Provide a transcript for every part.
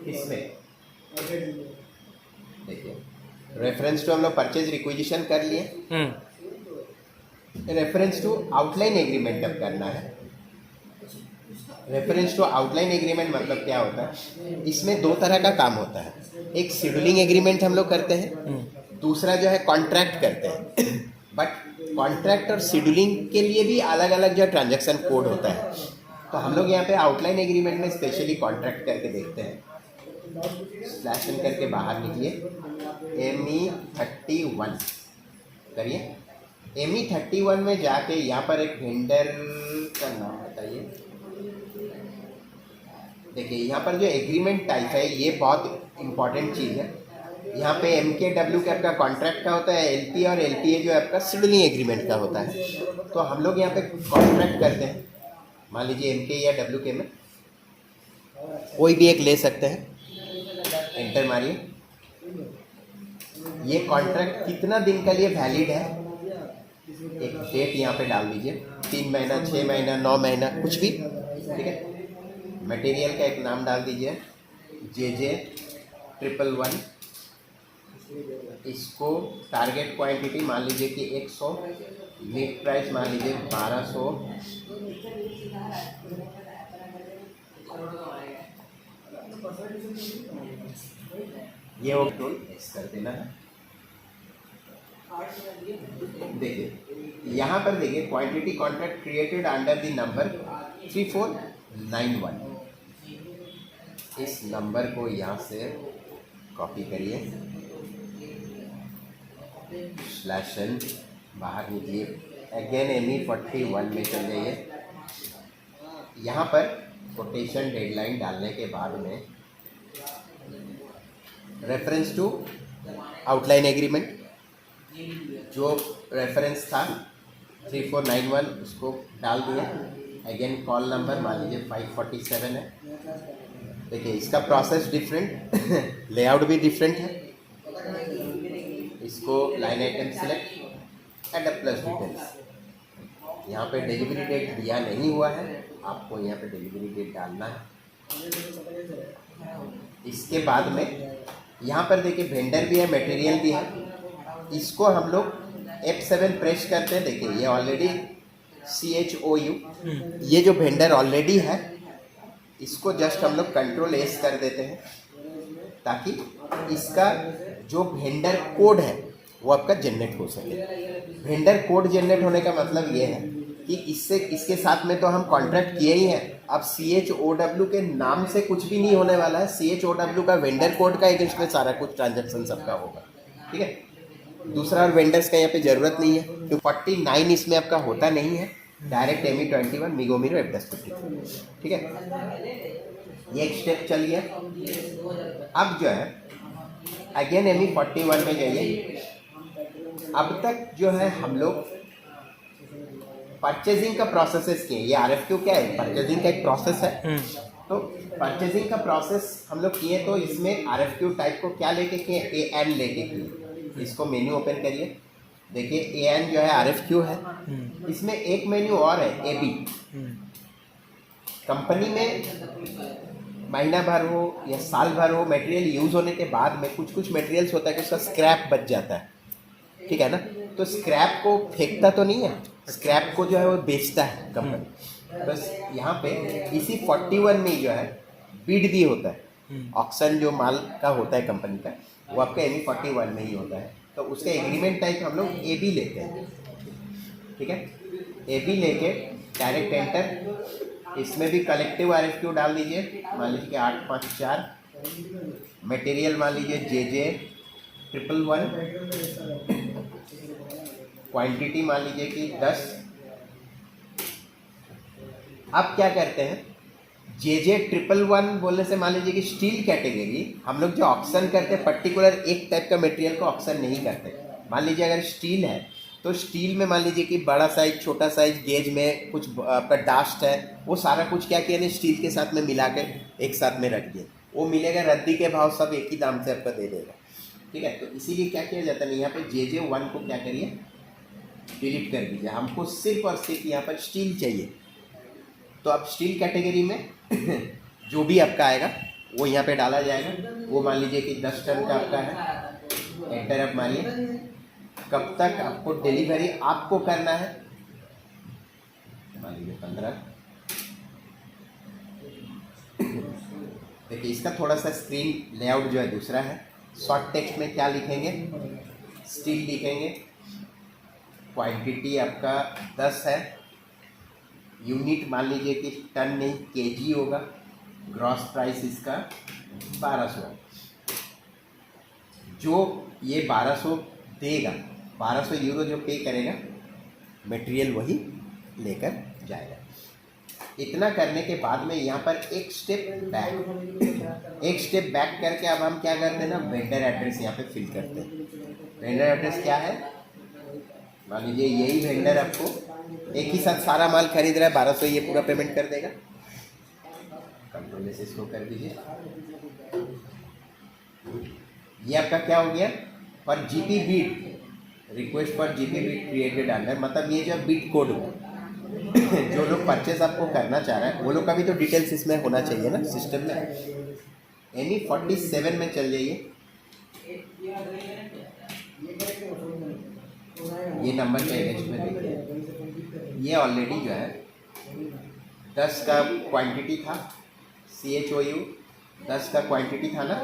इसमें देखिए reference to हम लोग परचेज रिक्विजिशन कर लिए, रेफरेंस टू आउटलाइन एग्रीमेंट अब करना है। रेफरेंस टू आउटलाइन एग्रीमेंट मतलब क्या होता है, इसमें दो तरह का काम होता है, एक शेड्यूलिंग एग्रीमेंट हम लोग करते हैं, दूसरा जो है कॉन्ट्रैक्ट करते हैं। बट कॉन्ट्रैक्ट और शेड्यूलिंग के लिए भी अलग अलग जो ट्रांजैक्शन कोड होता है, तो हम लोग यहाँ पे आउटलाइन एग्रीमेंट में स्पेशली कॉन्ट्रैक्ट करके देखते हैं। स्लैश एन करके बाहर निकलिए, ME31 करिए। ME31 में जाके यहाँ पर एक वेंडर का नाम बताइए। देखिए यहाँ पर जो एग्रीमेंट टाइप है ये बहुत इंपॉर्टेंट चीज़ है। यहाँ पे MKW के आपका कॉन्ट्रैक्ट का होता है, LP और LPA जो आपका शेड्यूलिंग एग्रीमेंट का होता है। तो हम लोग यहाँ पे कॉन्ट्रैक्ट करते हैं, मान लीजिए MK या WK में कोई भी एक ले सकते हैं, एंटर मारिए। ये कॉन्ट्रैक्ट कितना दिन के लिए वैलिड है, एक डेट यहाँ पे डाल दीजिए, 3 महीना, 6 महीना, 9 महीना, कुछ भी, ठीक है। मटेरियल का एक नाम डाल दीजिए, JJ111। इसको टारगेट क्वांटिटी मान लीजिए कि 100, नेट प्राइस मान लीजिए 1200। ये वो टोल कर देना है। देखिए यहाँ पर देखिए quantity contract created under the number 3491। इस नंबर को यहाँ से कॉपी करिए, स्लैश एन बाहर निकलिए, अगेन ME41 में चल जाइए। यहाँ पर कोटेशन डेडलाइन डालने के बाद में रेफरेंस टू आउटलाइन एग्रीमेंट, जो रेफरेंस था 3491 उसको डाल दिया। अगेन कॉल नंबर मान लीजिए 547 है। देखिए इसका प्रोसेस डिफरेंट, लेआउट भी डिफरेंट है। इसको line item select, add plus details. यहाँ पे डिलीवरी डेट दिया नहीं हुआ है, आपको यहाँ पे डिलीवरी डेट डालना है। इसके बाद में यहाँ पर देखिए वेंडर भी है, मटेरियल भी है। इसको हम लोग F7 प्रेस करते हैं। देखिए ये ऑलरेडी CHOU, ये जो वेंडर ऑलरेडी है इसको जस्ट हम लोग Ctrl+S कर देते हैं, ताकि इसका जो वेंडर कोड है वो आपका जनरेट हो सके। वेंडर कोड जनरेट होने का मतलब ये है कि इसके साथ में तो हम कॉन्ट्रैक्ट किए ही हैं। अब CHOW के नाम से कुछ भी नहीं होने वाला है, CHOW का वेंडर कोड का अगेंस्ट में सारा कुछ ट्रांजैक्शन सबका होगा, ठीक है। दूसरा और वेंडर्स का यहाँ पे ज़रूरत नहीं है, तो 49 इसमें आपका होता नहीं है, डायरेक्ट ME21 मिगोमिरो F1053, ठीक है। ये एक स्टेप चल गया। अब जो है अगेन ME41 में जाइए। अब तक जो है हम लोग परचेजिंग का प्रोसेसेस किए। ये RFQ क्या है, परचेजिंग का एक प्रोसेस है। तो परचेजिंग का प्रोसेस हम लोग किए, तो इसमें RFQ टाइप को क्या लेके किए, AN लेके किए। इसको मेन्यू ओपन करिए। देखिए AN जो है RFQ है। इसमें एक मेन्यू और है, AB। कंपनी में महीना भर हो या साल भर हो, मटेरियल यूज़ होने के बाद में कुछ कुछ मटेरियल्स होता है कि उसका स्क्रैप बच जाता है, ठीक है ना। तो स्क्रैप को फेंकता तो नहीं है, स्क्रैप को जो है वो बेचता है कंपनी। बस यहाँ पे इसी 41 में जो है बिड भी होता है, ऑक्शन जो माल का होता है कंपनी का, वो आपका ME41 में ही होता है। तो उसका एग्रीमेंट टाइप हम लोग AB लेते हैं, ठीक है। AB लेके डायरेक्ट एंटर। इसमें भी कलेक्टिव RFQ डाल दीजिए, मान लीजिए कि 854। मटेरियल मान लीजिए JJ111। क्वांटिटी मान लीजिए कि 10। अब क्या करते हैं, JJ111 बोलने से मान लीजिए कि स्टील कैटेगरी हम लोग जो ऑक्शन करते हैं, पर्टिकुलर एक टाइप का मटेरियल को ऑक्शन नहीं करते। मान लीजिए अगर स्टील है तो स्टील में मान लीजिए कि बड़ा साइज, छोटा साइज, गेज में कुछ आपका डास्ट है, वो सारा कुछ क्या किया ने स्टील के साथ में मिला के एक साथ में रख दिया। वो मिलेगा रद्दी के भाव, सब एक ही दाम से आपका दे देगा, ठीक है। तो इसीलिए क्या किया जाता है, यहाँ पे JJ1 को क्या करिए, डिलीट कर दीजिए। हमको सिर्फ और सिर्फ यहाँ पर स्टील चाहिए। तो अब स्टील कैटेगरी में जो भी आपका आएगा वो यहाँ पे डाला जाएगा। वो मान लीजिए कि 10 टन का आपका है, एंटर आप मानिए। कब तक आपको डिलीवरी आपको करना है, मान लीजिए 15। देखिए इसका थोड़ा सा स्क्रीन लेआउट जो है दूसरा है। शॉर्ट टेक्स्ट में क्या लिखेंगे, स्टील लिखेंगे। क्वांटिटी आपका 10 है, यूनिट मान लीजिए कि टन नहीं केजी होगा। ग्रॉस प्राइस इसका 1200 है। जो ये 1200 देगा, 1200 यूरो जो पे करेगा, मटेरियल वही लेकर जाएगा। इतना करने के बाद में यहाँ पर एक स्टेप बैक करके अब हम क्या करते हैं ना, वेंडर एड्रेस यहाँ पे फिल करते हैं। वेंडर एड्रेस क्या है, मान लीजिए यही वेंडर आपको एक ही साथ सारा माल खरीद रहा है, 1200 ये पूरा पेमेंट कर देगा। कंट्रोल से इसको कर दीजिए। ये आपका क्या हो गया, for GP beat, request for GP beat created under, मतलब ये जो बीट कोड होगा, जो लोग परचेज आपको करना चाह रहे हैं वो लोग का भी तो डिटेल्स इसमें होना चाहिए ना सिस्टम में। एनी 47 में चल जाइए, ये नंबर के अगेंस्ट में देखिए, ये ऑलरेडी जो है 10 का क्वांटिटी था, CHOU 10 का क्वांटिटी था ना।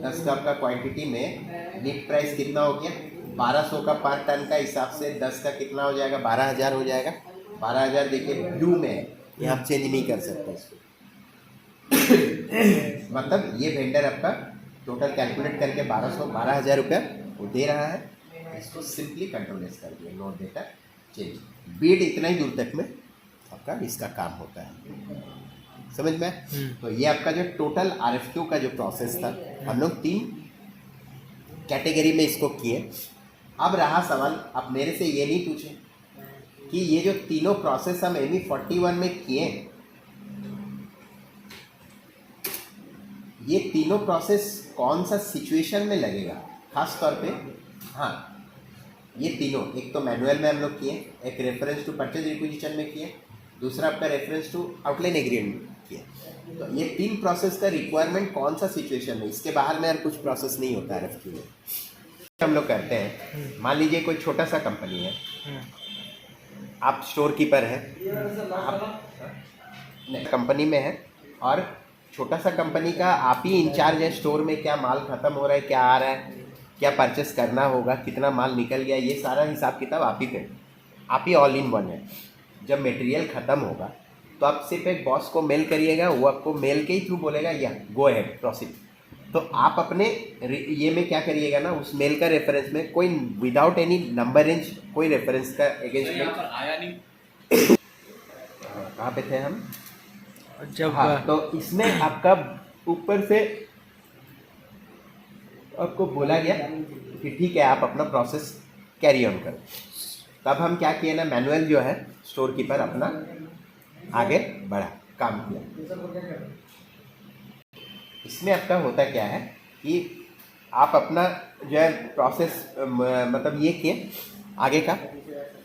10 का आपका क्वांटिटी में नेट प्राइस कितना हो गया, 1200 का पर टन का हिसाब से 10 का कितना हो जाएगा, 12,000 हो जाएगा। 12,000 देखिए ब्लू में है, ये आप चेंज नहीं कर सकते इसको। मतलब ये वेंडर आपका टोटल कैलकुलेट करके 12,000 रुपया वो दे रहा है। इसको सिंपली कंट्रोल एस कर दिए, नोट डेटा चेंज। बीड इतना ही दूर तक में आपका इसका काम होता है, समझ में। तो ये आपका जो टोटल RFQ का जो प्रोसेस था, हम लोग 3 कैटेगरी में इसको किए। अब रहा सवाल, आप मेरे से ये नहीं पूछे कि ये जो तीनों प्रोसेस हम ME 41 में किए, ये तीनों प्रोसेस कौन सा सिचुएशन में लगेगा खास तौर पे। हाँ, ये तीनों, एक तो मैनुअल में हम लोग किए, एक रेफरेंस टू परचेज रिक्विजिशन में किए, दूसरा आपका रेफरेंस टू आउटलाइन एग्रीमेंट किए। तो ये 3 प्रोसेस का रिक्वायरमेंट कौन सा सिचुएशन में, इसके बाहर में और कुछ प्रोसेस नहीं होता है RFQ में। हम लोग करते हैं, मान लीजिए कोई छोटा सा कंपनी है, आप स्टोर कीपर है, आप कंपनी में है और छोटा सा कंपनी का आप ही इंचार्ज है, स्टोर में क्या माल खत्म हो रहा है, क्या आ रहा है, क्या परचेस करना होगा, कितना माल निकल गया, ये सारा हिसाब किताब आप ही पे, आप ही ऑल इन वन है। जब मटेरियल ख़त्म होगा तो आप सिर्फ एक बॉस को मेल करिएगा, वो आपको मेल के ही थ्रू बोलेगा या गो अहेड प्रोसीड। तो आप अपने ये में क्या करिएगा ना, उस मेल का रेफरेंस में कोई विदाउट एनी नंबर रेंज कोई रेफरेंस का अगेंस्ट में आया नहीं। कहाँ पे थे हम जब? हाँ, तो इसमें आपका ऊपर से आपको बोला गया कि ठीक है आप अपना प्रोसेस कैरी ऑन करो। तब हम क्या किए ना, मैनुअल जो है स्टोर कीपर अपना आगे बढ़ा, काम किया। इसमें आपका होता क्या है कि आप अपना जो है प्रोसेस मतलब ये किए आगे का,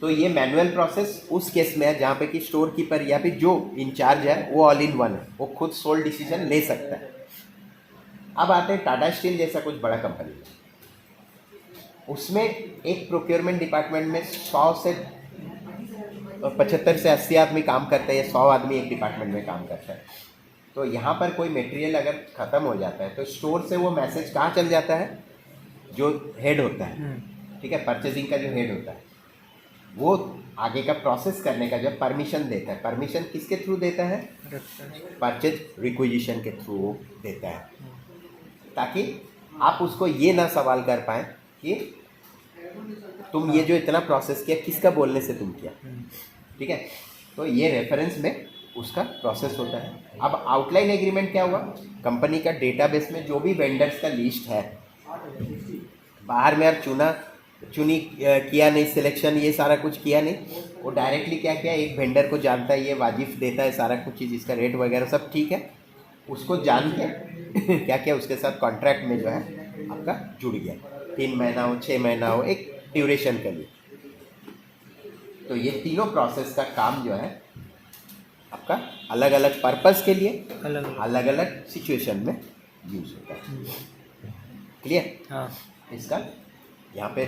तो ये मैनुअल प्रोसेस उस केस में है जहाँ पे कि स्टोर कीपर या फिर जो इंचार्ज है वो ऑल इन वन है, वो खुद सोल डिसीजन ले सकता है। अब आते हैं टाटा स्टील जैसा कुछ बड़ा कंपनी में, उसमें एक प्रोक्योरमेंट डिपार्टमेंट में 100 से 75 से 80 आदमी काम करते हैं, 100 आदमी एक डिपार्टमेंट में काम करता है। तो यहाँ पर कोई मटेरियल अगर ख़त्म हो जाता है तो स्टोर से वो मैसेज कहाँ चल जाता है, जो हेड होता है, ठीक है, परचेजिंग का जो हेड होता है, वो आगे का प्रोसेस करने का जब परमिशन देता है, परमिशन किसके थ्रू देता है, परचेज रिक्विजिशन के थ्रू देता है, ताकि आप उसको ये ना सवाल कर पाए कि तुम ये जो इतना प्रोसेस किया किसका बोलने से तुम किया, ठीक है। तो ये रेफरेंस में उसका प्रोसेस होता है। अब आउटलाइन एग्रीमेंट क्या हुआ, कंपनी का डेटाबेस में जो भी वेंडर्स का लिस्ट है, बाहर में आप चुनी किया नहीं, सिलेक्शन ये सारा कुछ किया नहीं, वो डायरेक्टली क्या किया, एक वेंडर को जानता है, ये वाजिफ देता है सारा कुछ चीज़, इसका रेट वगैरह सब ठीक है, उसको जान के क्या किया, उसके साथ कॉन्ट्रैक्ट में जो है आपका जुड़ गया, 3 महीना हो 6 महीना हो, एक ड्यूरेशन के लिए। तो ये तीनों प्रोसेस का काम जो है आपका अलग अलग पर्पस के लिए अलग अलग अलग सिचुएशन में यूज होता है। क्लियर? हाँ इसका यहाँ पे